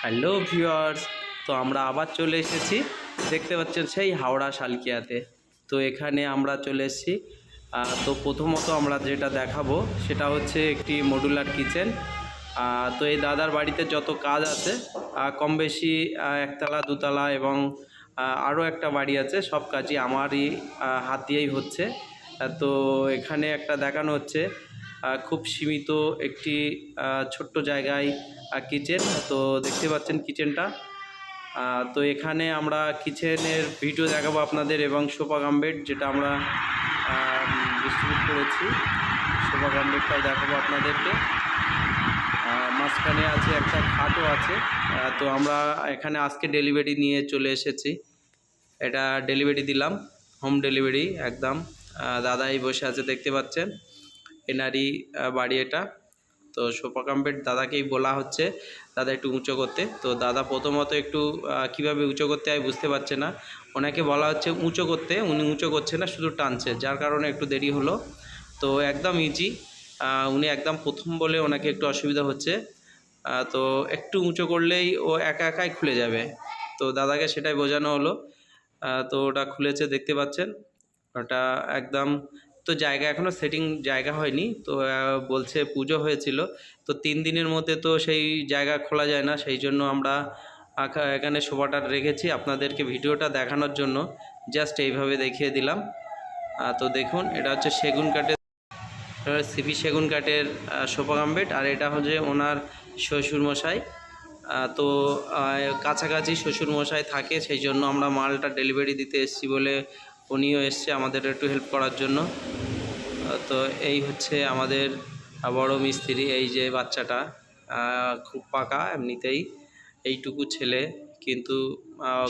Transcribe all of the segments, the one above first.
Hello viewers, তো আমরা আবার চলে এসেছি। দেখতে পাচ্ছেন সেই হাওড়া শালকিয়াতে। তো এখানে আমরা চলে এসেছি। তো প্রথমত আমরা যেটা দেখাবো সেটা হচ্ছে একটি মডুলার কিচেন। তো এই দাদার বাড়িতে যত কাজ আছে কম বেশি একতলা দুতলা এবং আরও একটা বাড়ি আছে, সব কাজই আমারই হাত দিয়েই হচ্ছে। তো এখানে একটা দেখানো হচ্ছে খুব সীমিত একটি ছোট্ট জায়গায় কিচেন। তো দেখতে পাচ্ছেন কিচেনটা। তো এখানে আমরা কিচেনের ভিডিও দেখাবো আপনাদের এবং সোফা কাম বেড যেটা আমরা ডিস্ট্রিবিউট করেছি, সোফা কাম বেডটাও দেখাবো আপনাদেরকে। মাঝখানে আছে একটা খাটও আছে। তো আমরা এখানে আজকে ডেলিভারি নিয়ে চলে এসেছি। এটা ডেলিভারি দিলাম, হোম ডেলিভারি একদম। দাদাই বসে আছে, দেখতে পাচ্ছেন এনারই বাড়ি এটা। তো সোফা কাম বেড দাদাকেই বলা হচ্ছে দাদা একটু উঁচু করতে। তো দাদা প্রথমত একটু কিভাবে উঁচু করতে হয় বুঝতে পারছে না, ওনাকে বলা হচ্ছে উঁচু করতে, উনি উঁচু করছে না, শুধু টানছে, যার কারণে একটু দেরি হলো। তো একদম ইজি, উনি একদম প্রথম বলে ওনাকে একটু অসুবিধা হচ্ছে। তো একটু উঁচু করলেই ও একা একাই খুলে যাবে। তো দাদাকে সেটাই বোঝানো হলো। তো ওটা খুলেছে, দেখতে পাচ্ছেন ওটা একদম। তো জায়গা এখনও সেটিং জায়গা হয়নি, তো বলছে পুজো হয়েছিল, তো 3 দিনের মধ্যে তো সেই জায়গা খোলা যায় না, সেই জন্য আমরা এখানে সোফাটা রেখেছি আপনাদেরকে ভিডিওটা দেখানোর জন্য। জাস্ট এইভাবে দেখিয়ে দিলাম। তো দেখুন, এটা হচ্ছে সেগুন কাঠের, সিপি সেগুন কাঠের সোফা কাম বেড। আর এটা হচ্ছে ওনার শ্বশুরমশাই। তো কাছাকাছি শ্বশুরমশাই থাকে, সেই জন্য আমরা মালটা ডেলিভারি দিতে এসেছি বলে উনিও এসছে আমাদের একটু হেল্প করার জন্য। তো এই হচ্ছে আমাদের বড় মিস্ত্রি। এই যে বাচ্চাটা খুব পাকা এমনিতেই, এইটুকু ছেলে, কিন্তু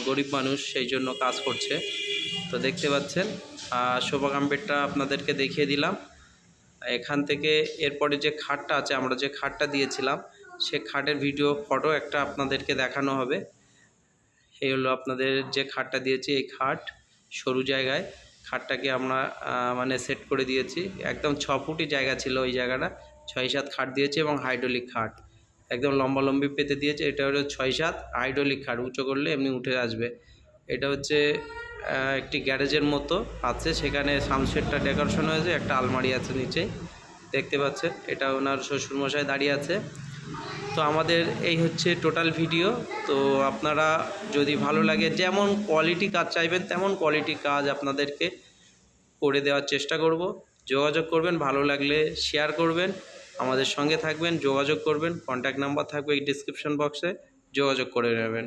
গরিব মানুষ, সেই জন্য কাজ করছে। তো দেখতে পাচ্ছেন সোফা কাম বেডটা আপনাদেরকে দেখিয়ে দিলাম। এখান থেকে এরপরে যে খাটটা আছে, আমরা যে খাটটা দিয়েছিলাম সে খাটের ভিডিও ফটো একটা আপনাদেরকে দেখানো হবে। এই হলো আপনাদের যে খাটটা দিয়েছি, এই খাট সরু জায়গায় খাটটাকে আমরা মানে সেট করে দিয়েছি। একদম 6 ফুটই জায়গা ছিল ওই জায়গাটা, 6-7 খাট দিয়েছি এবং হাইড্রোলিক খাট একদম লম্বালম্বি পেতে দিয়েছে। এটা হলো 6-7 হাইড্রোলিক খাট, উঁচু করলে এমনি উঠে আসবে। এটা হচ্ছে একটি গ্যারেজের মতো আছে, সেখানে সানসেটটা ডেকোরেশন হয়েছে, একটা আলমারি আছে নিচে, দেখতে পাচ্ছেন। এটা ওনার শ্বশুরমশাই দাঁড়িয়ে আছে। তো আমাদের এই হচ্ছে টোটাল ভিডিও। তো আপনারা যদি ভালো লাগে, যেমন কোয়ালিটি কাজ চাইবেন তেমন কোয়ালিটি কাজ আপনাদেরকে করে দেওয়ার চেষ্টা করব। যোগাযোগ করবেন, ভালো লাগলে শেয়ার করবেন, আমাদের সঙ্গে থাকবেন, যোগাযোগ করবেন। কন্ট্যাক্ট নাম্বার থাকবে এই ডিসক্রিপশন বক্সে, যোগাযোগ করে নেবেন।